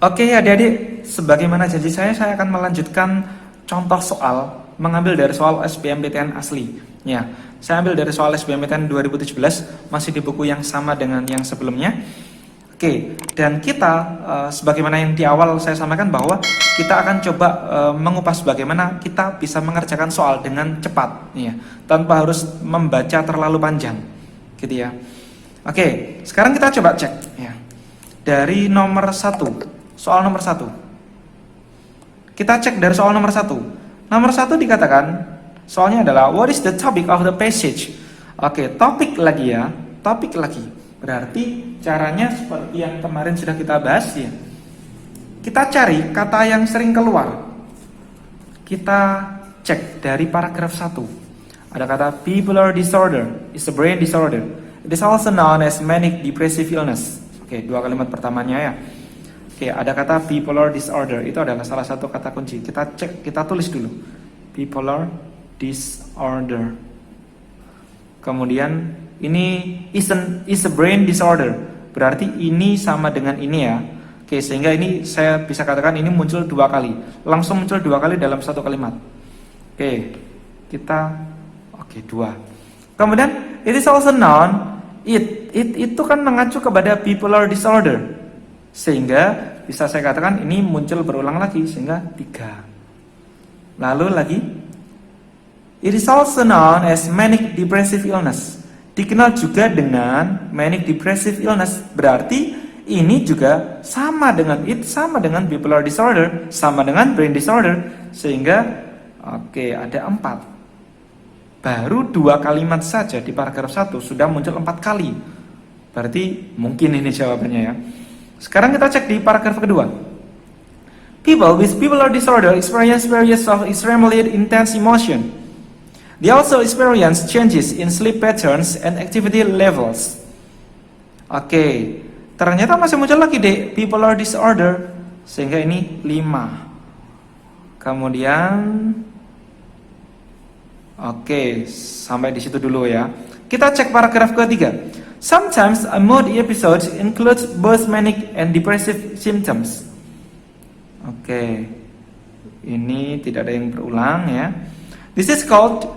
Oke adik-adik, sebagaimana janji saya akan melanjutkan contoh soal mengambil dari soal SBMPTN asli. Ya, saya ambil dari soal SBMPTN 2017, masih di buku yang sama dengan yang sebelumnya. Oke, dan kita sebagaimana yang di awal saya sampaikan bahwa kita akan coba mengupas bagaimana kita bisa mengerjakan soal dengan cepat, ya, tanpa harus membaca terlalu panjang, gitu ya. Oke, sekarang kita coba cek, ya, dari nomor 1. Soal nomor 1. Kita cek dari soal nomor 1. Nomor 1 dikatakan, soalnya adalah what is the topic of the passage? Oke, topik lagi ya, topik lagi. Berarti caranya seperti yang kemarin sudah kita bahas ya. Kita cari kata yang sering keluar. Kita cek dari paragraf 1. Ada kata bipolar disorder is a brain disorder. It is also known as manic depressive illness. Oke, dua kalimat pertamanya ya. Oke, ada kata bipolar disorder, itu adalah salah satu kata kunci. Kita cek, kita tulis dulu. Bipolar disorder. Kemudian ini is a brain disorder. Berarti ini sama dengan ini ya. Oke, sehingga ini saya bisa katakan ini muncul 2 kali. Langsung muncul 2 kali dalam satu kalimat. Oke, kita 2. Kemudian it is also known, it itu kan mengacu kepada bipolar disorder. Sehingga bisa saya katakan ini muncul berulang lagi, sehingga 3. Lalu lagi, it is also known as manic depressive illness. Dikenal juga dengan manic depressive illness. Berarti ini juga sama dengan sama dengan bipolar disorder, sama dengan brain disorder. Sehingga ada 4. Baru 2 kalimat saja di paragraf 1 sudah muncul 4 kali. Berarti mungkin ini jawabannya ya. Sekarang kita cek di paragraf kedua. People with bipolar disorder experience periods of extremely intense emotion. They also experience changes in sleep patterns and activity levels. Oke, ternyata masih muncul lagi deh bipolar disorder, sehingga ini 5. Kemudian sampai di situ dulu ya. Kita cek paragraf ketiga. Sometimes a mood episode includes both manic and depressive symptoms. Ini tidak ada yang berulang ya. This is called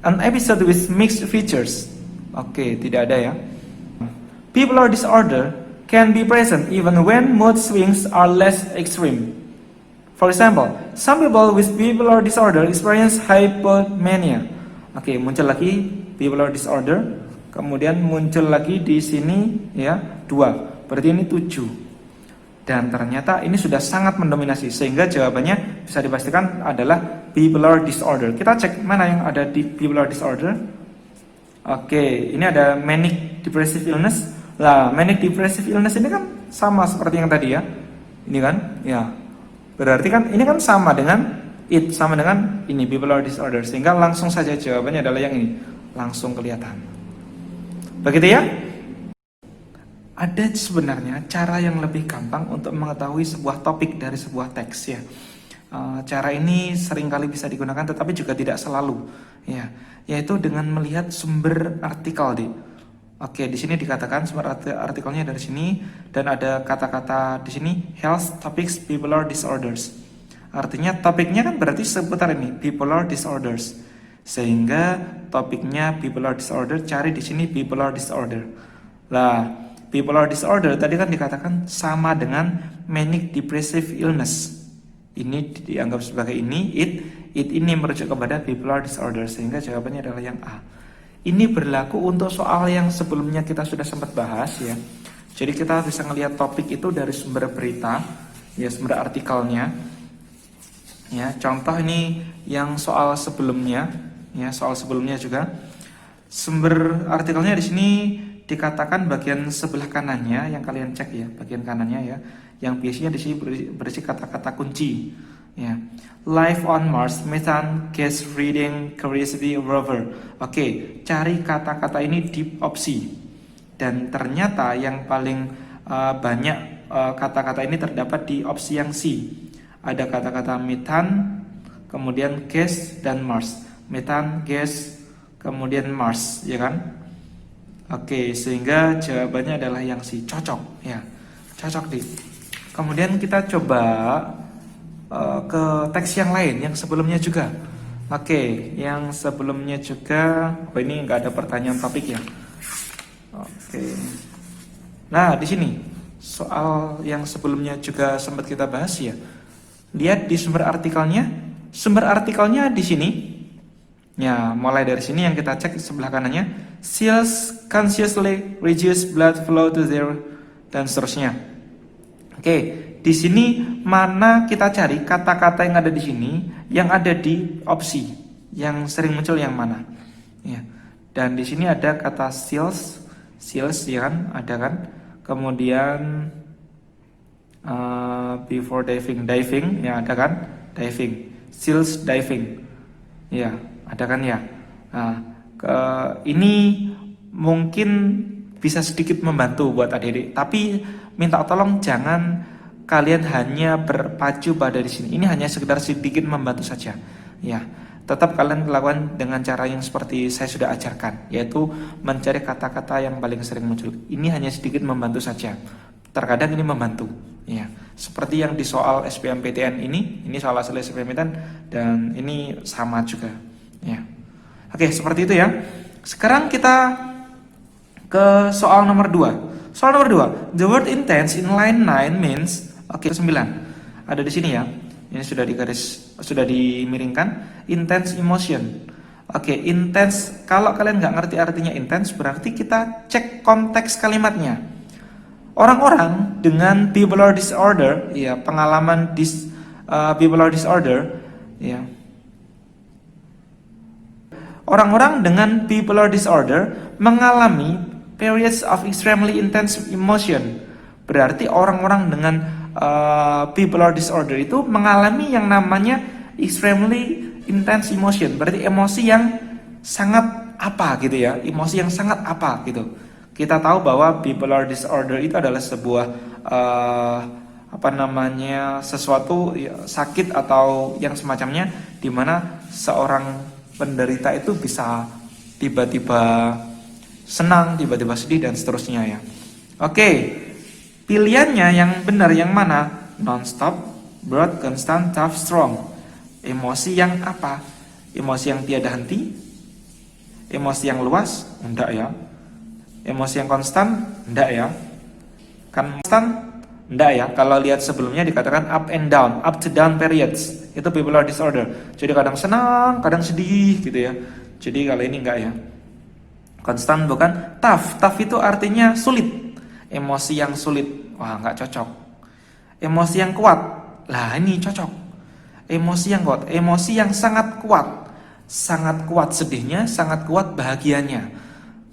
an episode with mixed features. Tidak ada ya. Bipolar disorder can be present even when mood swings are less extreme. For example, some people with bipolar disorder experience hypomania. Muncul lagi bipolar disorder, kemudian muncul lagi di sini ya 2. Berarti ini 7. Dan ternyata ini sudah sangat mendominasi, sehingga jawabannya bisa dipastikan adalah bipolar disorder. Kita cek mana yang ada di bipolar disorder. Ini ada manic depressive illness. Lah, manic depressive illness ini kan sama seperti yang tadi ya. Ini kan? Ya. Berarti kan ini kan sama dengan ini bipolar disorder, sehingga langsung saja jawabannya adalah yang ini. Langsung kelihatan. Begitu ya? Ada sebenarnya cara yang lebih gampang untuk mengetahui sebuah topik dari sebuah teks ya. Cara ini seringkali bisa digunakan, tetapi juga tidak selalu ya, yaitu dengan melihat sumber artikel di sini dikatakan sumber artikelnya dari sini, dan ada kata-kata di sini health topics bipolar disorders. Artinya topiknya kan berarti seputar ini bipolar disorders. Sehingga topiknya bipolar disorder, cari di sini bipolar disorder. Lah, bipolar disorder tadi kan dikatakan sama dengan manic depressive illness. Ini dianggap sebagai ini, it ini merujuk kepada bipolar disorder, sehingga jawabannya adalah yang A. Ini berlaku untuk soal yang sebelumnya kita sudah sempat bahas ya. Jadi kita bisa melihat topik itu dari sumber berita, ya, sumber artikelnya. Ya, contoh ini yang soal sebelumnya, ya, soal sebelumnya juga. Sumber artikelnya di sini dikatakan bagian sebelah kanannya, yang kalian cek ya, bagian kanannya ya, yang biasanya di sini berisi kata-kata kunci. Ya, Life on Mars, Methane Gas Reading Curiosity Rover. Cari kata-kata ini di opsi. Dan ternyata yang paling banyak kata-kata ini terdapat di opsi yang C. Ada kata-kata methane, kemudian gas, dan Mars. Methane, gas, kemudian Mars, ya kan? Sehingga jawabannya adalah yang C, cocok ya. Cocok, Dik. Kemudian kita coba ke teks yang lain, yang sebelumnya juga. Oke, yang sebelumnya juga. Oh, ini nggak ada pertanyaan topik ya. Oke. Nah, di sini soal yang sebelumnya juga sempat kita bahas ya. Lihat di sumber artikelnya. Sumber artikelnya di sini. Ya, mulai dari sini yang kita cek sebelah kanannya. Cells consciously reduce blood flow to zero dan seterusnya. Oke, di sini mana kita cari kata-kata yang ada di sini, yang ada di opsi, yang sering muncul yang mana? Ya. Dan di sini ada kata cells ya kan, ada kan? Kemudian before diving ya ada kan? Diving, cells diving, ya ada kan ya? Nah, ini mungkin bisa sedikit membantu buat adik-adik, tapi minta tolong jangan kalian hanya berpacu pada di sini. Ini hanya sekedar sedikit membantu saja. Ya, tetap kalian lakukan dengan cara yang seperti saya sudah ajarkan, yaitu mencari kata-kata yang paling sering muncul. Ini hanya sedikit membantu saja. Terkadang ini membantu. Ya, seperti yang di soal SBMPTN ini soal asal SBMPTN dan ini sama juga. Ya, oke seperti itu ya. Sekarang kita ke soal nomor 2. Soal nomor 2, the word intense in line 9 means, 9. Ada di sini ya. Ini sudah dimiringkan, intense emotion. Intense, kalau kalian nggak ngerti artinya intense, berarti kita cek konteks kalimatnya. Orang-orang dengan bipolar disorder, ya, pengalaman bipolar disorder, ya. Orang-orang dengan bipolar disorder mengalami periods of extremely intense emotion. Berarti orang-orang dengan bipolar disorder itu mengalami yang namanya extremely intense emotion. Berarti emosi yang sangat apa gitu ya, emosi yang sangat apa gitu. Kita tahu bahwa bipolar disorder itu adalah sebuah sesuatu sakit atau yang semacamnya, di mana seorang penderita itu bisa tiba-tiba senang, tiba-tiba sedih dan seterusnya ya. Pilihannya yang benar yang mana? Non-stop, broad, constant, tough, strong. Emosi yang apa? Emosi yang tiada henti? Emosi yang luas? Enggak ya. Emosi yang konstan? Enggak ya. Konstan? Enggak ya. Kalau lihat sebelumnya dikatakan up and down, up to down periods. Itu bipolar disorder. Jadi kadang senang, kadang sedih gitu ya. Jadi kali ini enggak ya. Konstan bukan. Tough itu artinya sulit. Emosi yang sulit, wah nggak cocok. Emosi yang kuat, lah ini cocok. Emosi yang kuat, emosi yang sangat kuat sedihnya, sangat kuat bahagianya,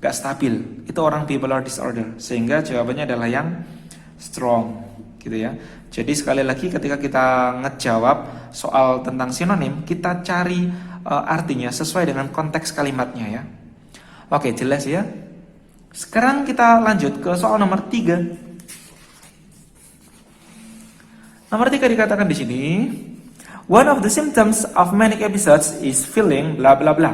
nggak stabil. Itu orang bipolar disorder. Sehingga jawabannya adalah yang strong, gitu ya. Jadi sekali lagi ketika kita ngejawab soal tentang sinonim, kita cari artinya sesuai dengan konteks kalimatnya ya. Oke, jelas ya. Sekarang kita lanjut ke soal nomor 3. Nomor 3 dikatakan di sini, one of the symptoms of manic episodes is feeling bla bla bla.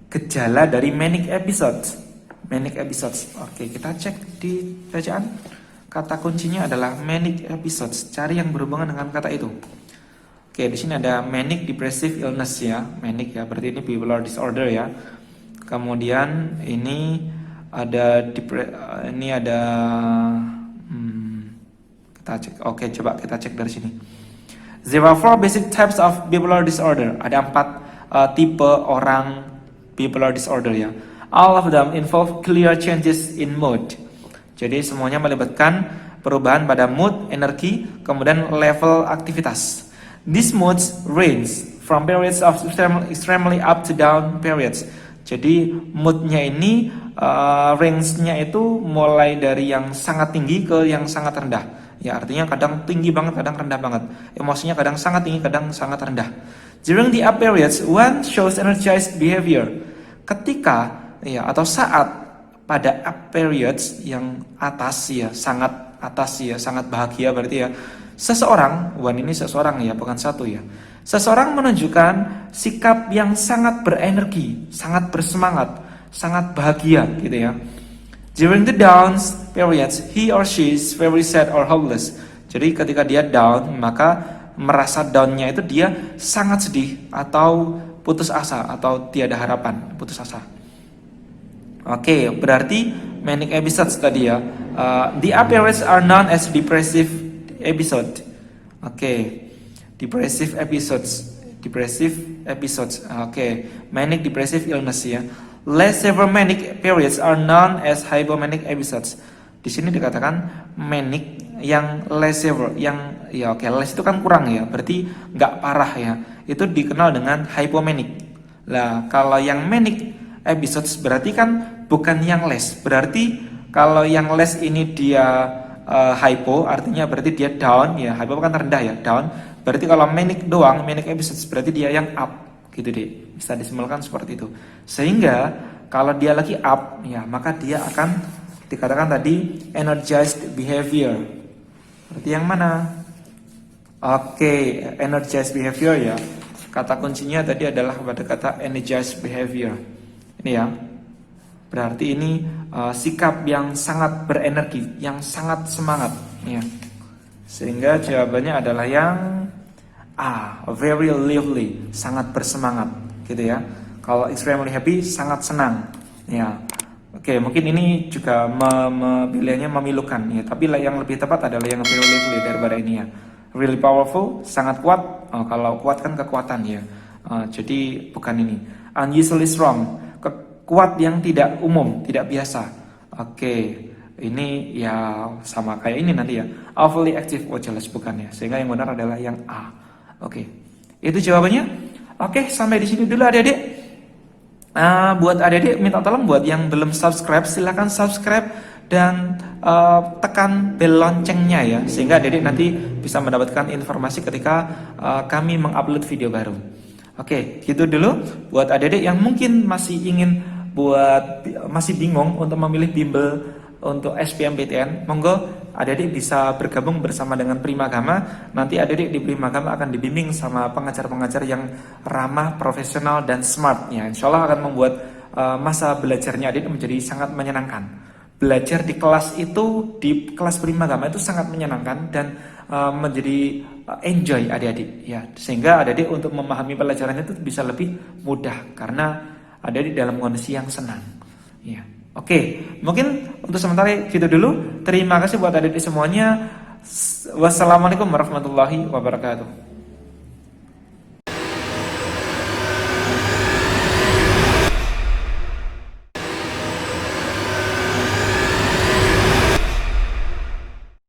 Gejala dari manic episodes. Kita cek di bacaan. Kata kuncinya adalah manic episodes. Cari yang berhubungan dengan kata itu. Di sini ada manic depressive illness ya. Manic ya, berarti ini bipolar disorder ya. Kemudian ini ada kita cek. Coba kita cek dari sini. There are 4 basic types of bipolar disorder. Ada 4 tipe orang bipolar disorder ya. All of them involve clear changes in mood. Jadi semuanya melibatkan perubahan pada mood, energi, kemudian level aktivitas. These moods range from periods of extremely up to down periods. Jadi moodnya ini range-nya itu mulai dari yang sangat tinggi ke yang sangat rendah. Ya artinya kadang tinggi banget, kadang rendah banget. Emosinya kadang sangat tinggi, kadang sangat rendah. During the up periods, one shows energized behavior. Ketika atau saat pada up periods yang atas ya, sangat atas ya, sangat bahagia berarti ya. Seseorang, ini seseorang ya, bukan satu ya. Seseorang menunjukkan sikap yang sangat berenergi, sangat bersemangat, sangat bahagia gitu ya. During the down periods, he or she is very sad or hopeless. Jadi ketika dia down, maka merasa down-nya itu dia sangat sedih atau putus asa atau tiada harapan, putus asa. Oke, berarti manic episodes tadi ya. The periods are known as depressive episode. Oke, depressive episodes. Oke, manic depressive illness ya. Less severe manic periods are known as hypomanic episodes. Di sini dikatakan manic yang less severe, yang ya oke, less itu kan kurang ya, berarti nggak parah ya. Itu dikenal dengan hypomanic. Lah, kalau yang manic episodes berarti kan bukan yang less. Berarti kalau yang less ini dia hypo, artinya berarti dia down ya. Hypo kan rendah ya, down. Berarti kalau manic doang, manic episodes berarti dia yang up. Gitu deh, bisa disimpulkan seperti itu. Sehingga kalau dia lagi up ya, maka dia akan dikatakan tadi energized behavior. Berarti yang mana? Oke, energized behavior ya. Kata kuncinya tadi adalah pada kata energized behavior. Ini ya. Berarti ini sikap yang sangat berenergi, yang sangat semangat ya. Sehingga jawabannya adalah yang very lively, sangat bersemangat gitu ya. Kalau extremely happy, sangat senang ya. Oke, mungkin ini juga pilihannya memilukan ya, tapi yang lebih tepat adalah yang very lively daripada ini ya. Really powerful, sangat kuat. Kalau kuat kan kekuatan ya. Jadi bukan ini. Unusually strong, kuat yang tidak umum, tidak biasa. Oke, ini ya sama kayak ini nanti ya. Overly active, jelas bukan ya. Sehingga yang benar adalah yang A. Oke, itu jawabannya. Oke, sampai di sini dulu adik-adik. Buat adik-adik minta tolong buat yang belum subscribe, silahkan subscribe dan tekan bel loncengnya ya, sehingga adik-adik nanti bisa mendapatkan informasi ketika kami mengupload video baru. Oke, gitu dulu. Buat adik-adik yang mungkin masih masih bingung untuk memilih bimbel untuk SBMPTN, monggo adik-adik bisa bergabung bersama dengan Primagama. Nanti adik-adik di Primagama akan dibimbing sama pengajar-pengajar yang ramah, profesional, dan smart ya. Insya Allah akan membuat masa belajarnya adik-adik menjadi sangat menyenangkan. Belajar di kelas itu, di kelas Primagama itu sangat menyenangkan dan menjadi enjoy adik-adik ya. Sehingga adik-adik untuk memahami pelajarannya itu bisa lebih mudah karena adik-adik dalam kondisi yang senang ya. Oke, mungkin untuk sementara gitu dulu. Terima kasih buat adik-adik semuanya. Wassalamualaikum warahmatullahi wabarakatuh.